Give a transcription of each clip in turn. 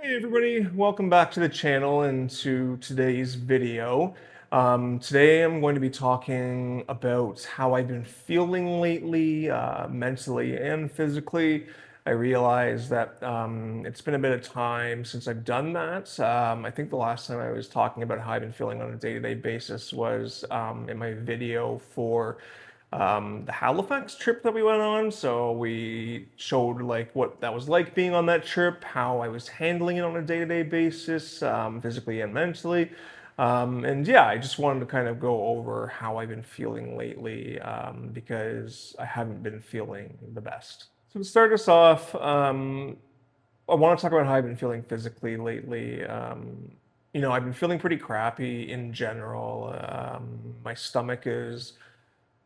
Hey everybody, welcome back to the channel and to today's video. Today I'm going to be talking about how I've been feeling lately, mentally and physically. I realize that it's been a bit of time since I've done that. I think the last time I was talking about how I've been feeling on a day-to-day basis was in my video for the Halifax trip that we went on. So we showed like what that was like being on that trip, how I was handling it on a day-to-day basis, physically and mentally. And yeah, I just wanted to kind of go over how I've been feeling lately because I haven't been feeling the best. So to start us off, I want to talk about how I've been feeling physically lately. I've been feeling pretty crappy in general. My stomach is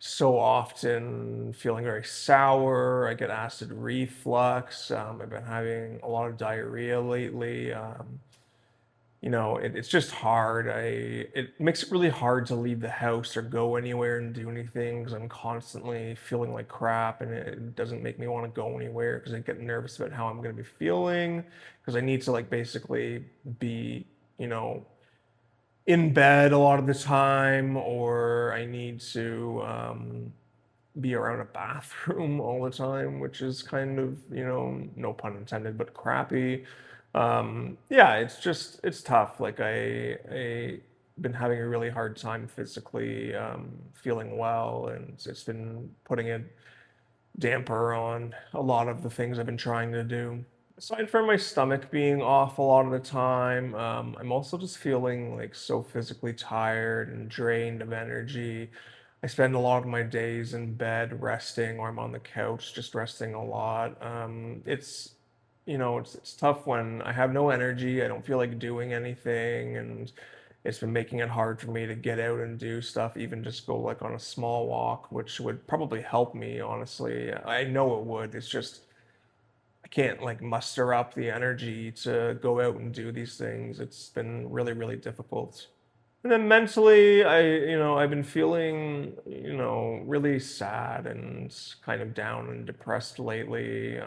so often feeling very sour. I get acid reflux. I've been having a lot of diarrhea lately. It's just hard. It makes it really hard to leave the house or go anywhere and do anything because I'm constantly feeling like crap, and it doesn't make me want to go anywhere because I get nervous about how I'm going to be feeling because I need to like basically be, you know, in bed a lot of the time, or I need to be around a bathroom all the time, which is kind of, no pun intended, but crappy. Yeah, it's tough. Like I been having a really hard time physically feeling well, and it's been putting a damper on a lot of the things I've been trying to do. Aside from my stomach being off a lot of the time, I'm also just feeling like so physically tired and drained of energy. I spend a lot of my days in bed resting, or I'm on the couch just resting a lot. It's tough when I have no energy. I don't feel like doing anything, and it's been making it hard for me to get out and do stuff, even just go like on a small walk, which would probably help me, honestly. I know it would. It's just I can't like muster up the energy to go out and do these things. It's been really, really difficult. And then mentally, I've been feeling, really sad and kind of down and depressed lately.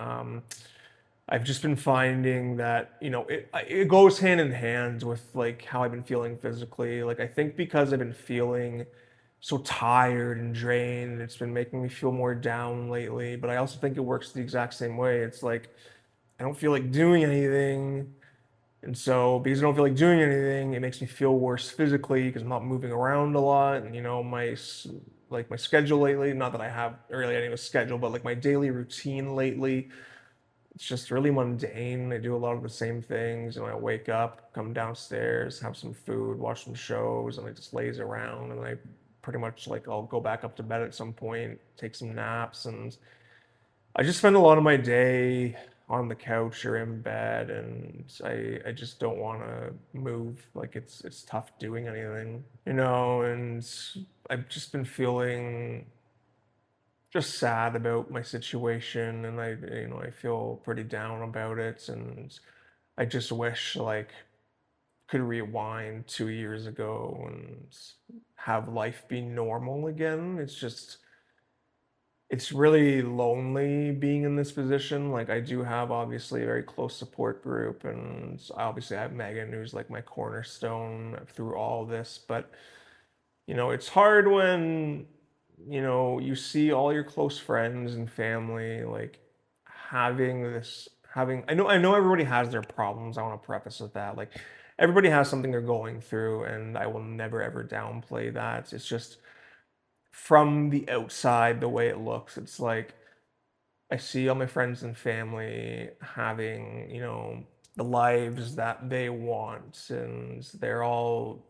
I've just been finding that, it goes hand in hand with like how I've been feeling physically. Like I think because I've been feeling so tired and drained, it's been making me feel more down lately. But I also think it works the exact same way. It's like I don't feel like doing anything. And so, because I don't feel like doing anything, it makes me feel worse physically because I'm not moving around a lot. And like my schedule lately, not that I have really any of a schedule, but like my daily routine lately, it's just really mundane. I do a lot of the same things. I wake up, come downstairs, have some food, watch some shows, and I just laze around. And I pretty much like I'll go back up to bed at some point, take some naps, and I just spend a lot of my day on the couch or in bed, and I just don't want to move. Like it's tough doing anything, and I've just been feeling just sad about my situation, and I feel pretty down about it, and I just wish like could rewind 2 years ago and have life be normal again. It's really lonely being in this position. Like I do have obviously a very close support group, and I obviously have Megan, who's like my cornerstone through all this. But it's hard when you see all your close friends and family like having. I know everybody has their problems. I want to preface with that. Like everybody has something they're going through, and I will never ever downplay that. It's just from the outside, the way it looks, it's like I see all my friends and family having, the lives that they want, and they're all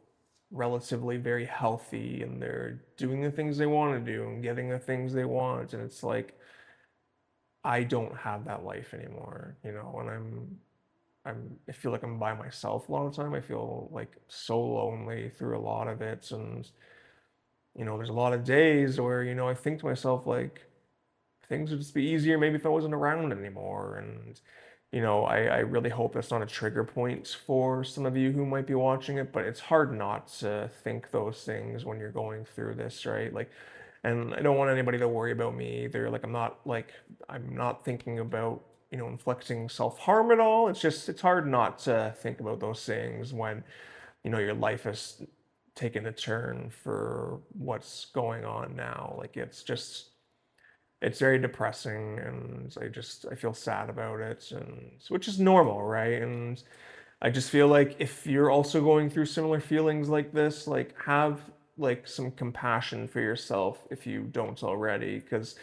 relatively very healthy, and they're doing the things they want to do and getting the things they want. And it's like, I don't have that life anymore, and I feel like I'm by myself a lot of the time. I feel like so lonely through a lot of it. And, there's a lot of days where, I think to myself, like, things would just be easier maybe if I wasn't around anymore. And, I really hope that's not a trigger point for some of you who might be watching it, but it's hard not to think those things when you're going through this, right? Like, and I don't want anybody to worry about me either. Like, I'm not thinking about inflicting self-harm at all. It's hard not to think about those things when, your life has taken a turn for what's going on now. Like it's very depressing, and I feel sad about it, and which is normal, right? And I just feel like if you're also going through similar feelings like this, like have like some compassion for yourself if you don't already, because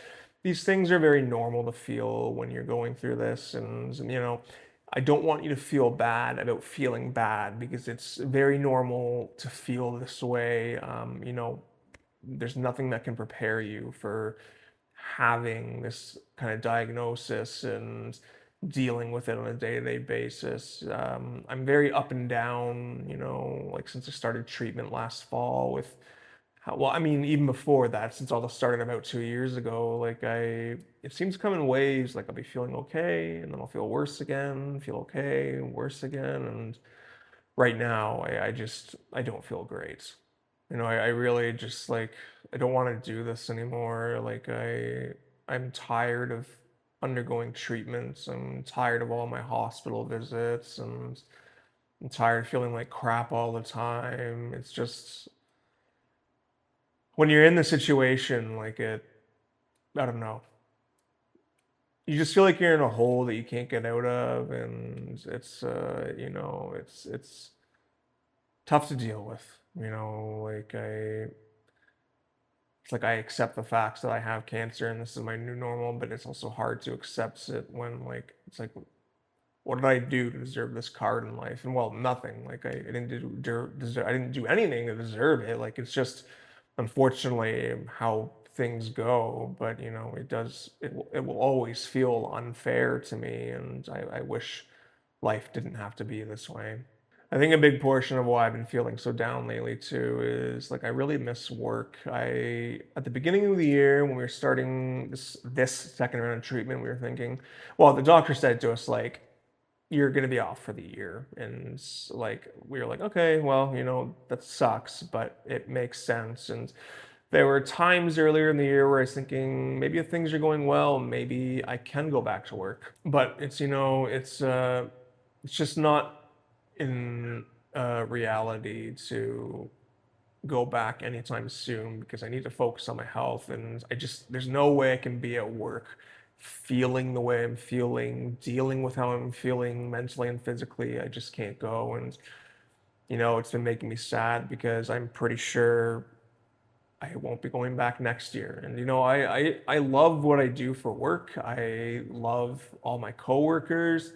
these things are very normal to feel when you're going through this. And I don't want you to feel bad about feeling bad, because it's very normal to feel this way. There's nothing that can prepare you for having this kind of diagnosis and dealing with it on a day-to-day basis. I'm very up and down, like since I started treatment last fall with well, I mean, even before that, since all this started about 2 years ago, it seems to come in waves. Like I'll be feeling okay, and then I'll feel worse again, feel okay, worse again. And right now, I don't feel great. I really just I don't want to do this anymore. I'm tired of undergoing treatments. I'm tired of all my hospital visits, and I'm tired of feeling like crap all the time. It's just when you're in the situation, I don't know. You just feel like you're in a hole that you can't get out of, and it's tough to deal with. It's like I accept the facts that I have cancer and this is my new normal, but it's also hard to accept it when it's like, what did I do to deserve this card in life? And well, nothing. I didn't do anything to deserve it. Like it's just unfortunately how things go. But it will always feel unfair to me, and I wish life didn't have to be this way. I think a big portion of why I've been feeling so down lately too is I really miss work. At the beginning of the year when we were starting this second round of treatment, we were thinking, well, the doctor said to us you're going to be off for the year, and we were like, okay, well, that sucks, but it makes sense. And there were times earlier in the year where I was thinking maybe if things are going well, maybe I can go back to work. But it's just not in reality to go back anytime soon, because I need to focus on my health, and there's no way I can be at work feeling the way I'm feeling, dealing with how I'm feeling mentally and physically. I just can't go. And it's been making me sad because I'm pretty sure I won't be going back next year. And I love what I do for work. I love all my coworkers.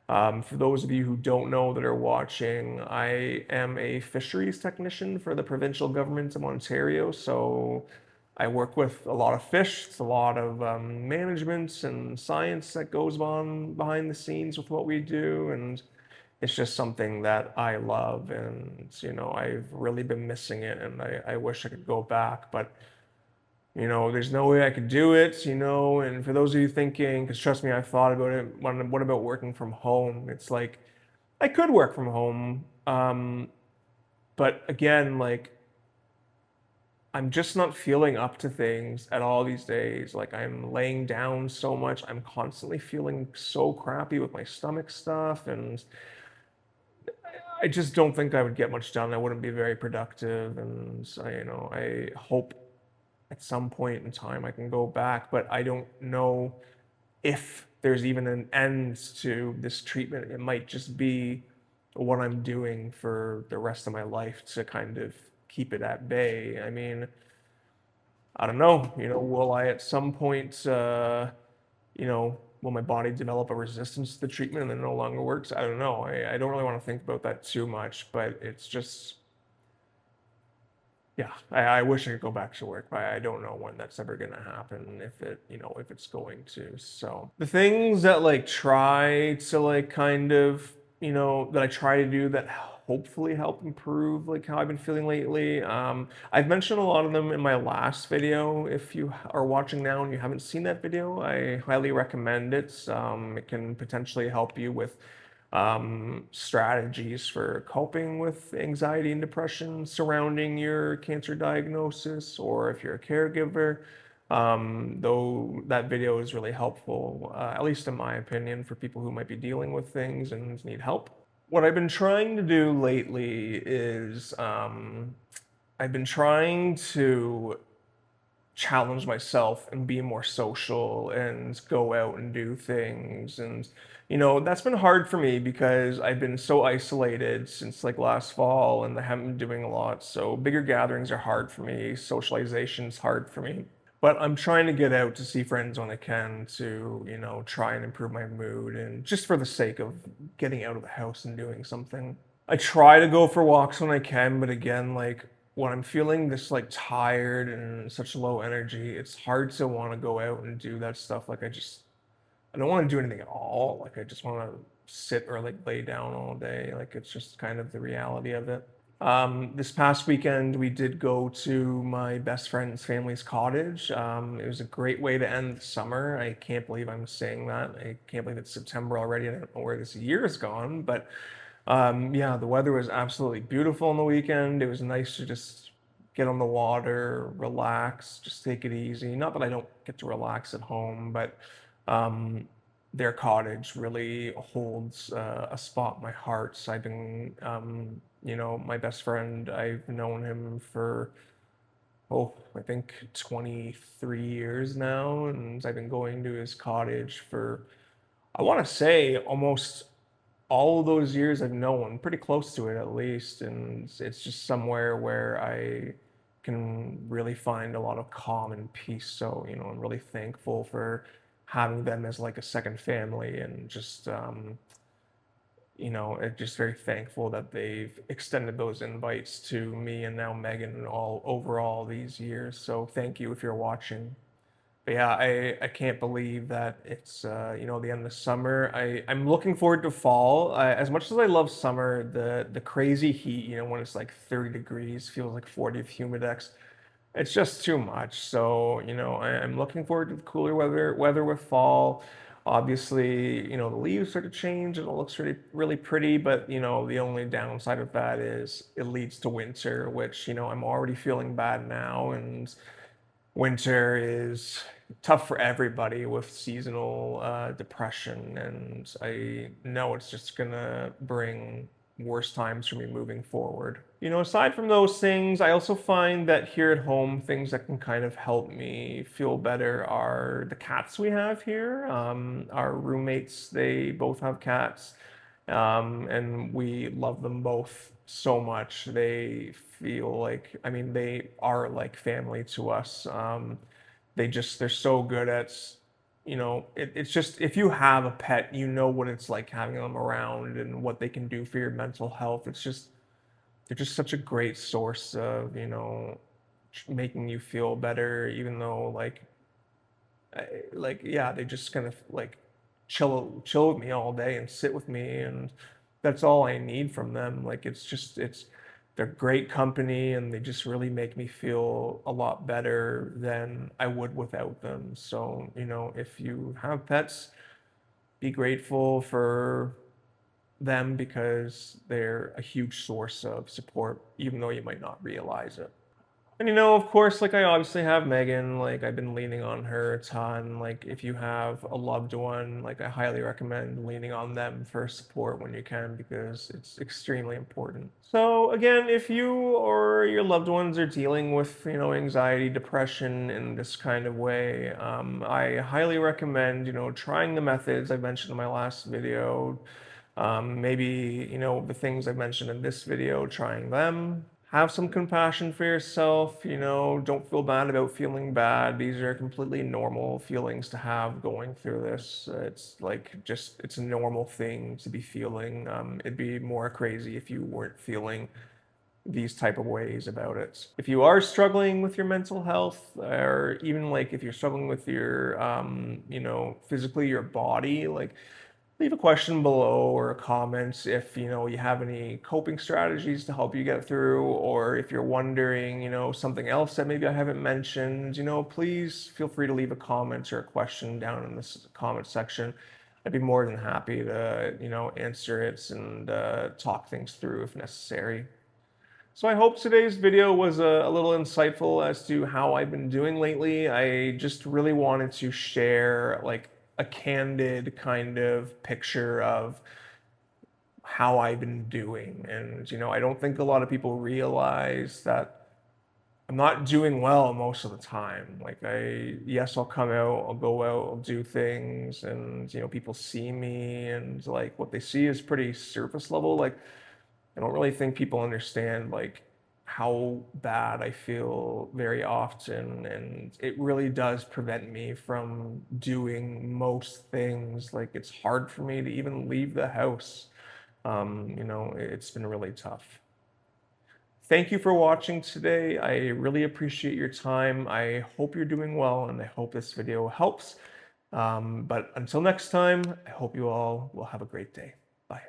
For those of you who don't know that are watching, I am a fisheries technician for the provincial government of Ontario. So I work with a lot of fish. It's a lot of management and science that goes on behind the scenes with what we do. And it's just something that I love. And, I've really been missing it. And I wish I could go back. But there's no way I could do it, and for those of you thinking, because trust me, I've thought about it, what about working from home? It's like, I could work from home, but again, I'm just not feeling up to things at all these days. I'm laying down so much, I'm constantly feeling so crappy with my stomach stuff, and I just don't think I would get much done. I wouldn't be very productive, and I hope at some point in time I can go back, but I don't know if there's even an end to this treatment. It might just be what I'm doing for the rest of my life to kind of keep it at bay. I mean, I don't know, will I at some point, will my body develop a resistance to the treatment and then it no longer works? I don't know. I don't really want to think about that too much, but it's just, yeah, I wish I could go back to work, but I don't know when that's ever going to happen, if it's going to. So the things that try to kind of, that I try to do that hopefully help improve how I've been feeling lately. I've mentioned a lot of them in my last video. If you are watching now and you haven't seen that video, I highly recommend it. It can potentially help you with strategies for coping with anxiety and depression surrounding your cancer diagnosis, or if you're a caregiver, Though that video is really helpful, at least in my opinion, for people who might be dealing with things and need help. What I've been trying to do lately is I've been trying to challenge myself and be more social and go out and do things. And that's been hard for me because I've been so isolated since like last fall, and I haven't been doing a lot, so bigger gatherings are hard for me, socialization's hard for me. But I'm trying to get out to see friends when I can, to try and improve my mood, and just for the sake of getting out of the house and doing something. I try to go for walks when I can, but again, like when I'm feeling this like tired and such low energy, it's hard to want to go out and do that stuff. Like I don't want to do anything at all. Like I just want to sit or like lay down all day. Like it's just kind of the reality of it. This past weekend, we did go to my best friend's family's cottage. It was a great way to end the summer. I can't believe I'm saying that. I can't believe it's September already. I don't know where this year has gone, but yeah, the weather was absolutely beautiful on the weekend. It was nice to just get on the water, relax, just take it easy. Not that I don't get to relax at home, but um, their cottage really holds a spot in my heart. So I've been, my best friend, I've known him for, I think 23 years now, and I've been going to his cottage for, I want to say, almost all of those years I've known, pretty close to it at least, and it's just somewhere where I can really find a lot of calm and peace. So, I'm really thankful for having them as like a second family, and just just very thankful that they've extended those invites to me and now Megan all over all these years. So thank you if you're watching. But yeah, I can't believe that it's the end of summer. I'm looking forward to fall. As much as I love summer, the crazy heat, when it's like 30 degrees, feels like 40 of humidex. It's just too much. So, I'm looking forward to the cooler weather with fall. Obviously, the leaves start to change and it looks really, really pretty, but the only downside of that is it leads to winter, which, I'm already feeling bad now, and winter is tough for everybody with seasonal depression, and I know it's just gonna bring worse times for me moving forward. Aside from those things, I also find that here at home, things that can kind of help me feel better are the cats we have here. Our roommates, they both have cats, and we love them both so much. They feel like, I mean, they are like family to us. They're so good at, it's just, if you have a pet, you know what it's like having them around and what they can do for your mental health. They're just such a great source of, making you feel better, even though yeah, they just kind of like chill with me all day and sit with me, and that's all I need from them. Like they're great company, and they just really make me feel a lot better than I would without them. So, if you have pets, be grateful for them because they're a huge source of support, even though you might not realize it. And of course, like I obviously have Megan, like I've been leaning on her a ton. Like if you have a loved one, like I highly recommend leaning on them for support when you can, because it's extremely important. So again, if you or your loved ones are dealing with, anxiety, depression in this kind of way, I highly recommend, trying the methods I mentioned in my last video. Maybe, the things I mentioned in this video, trying them. Have some compassion for yourself, don't feel bad about feeling bad. These are completely normal feelings to have going through this. It's like it's a normal thing to be feeling. It'd be more crazy if you weren't feeling these type of ways about it. If you are struggling with your mental health, or even like if you're struggling with your, physically your body, like leave a question below or a comment if you have any coping strategies to help you get through, or if you're wondering something else that maybe I haven't mentioned, please feel free to leave a comment or a question down in this comment section. I'd be more than happy to answer it and talk things through if necessary. So I hope today's video was a little insightful as to how I've been doing lately. I just really wanted to share like a candid kind of picture of how I've been doing. And, I don't think a lot of people realize that I'm not doing well most of the time. Like yes, I'll come out, I'll go out, I'll do things, and people see me, and like what they see is pretty surface level. Like I don't really think people understand like how bad I feel very often, and it really does prevent me from doing most things. Like it's hard for me to even leave the house. It's been really tough. Thank you for watching today. I really appreciate your time. I hope you're doing well, and I hope this video helps. But until next time, I hope you all will have a great day. Bye.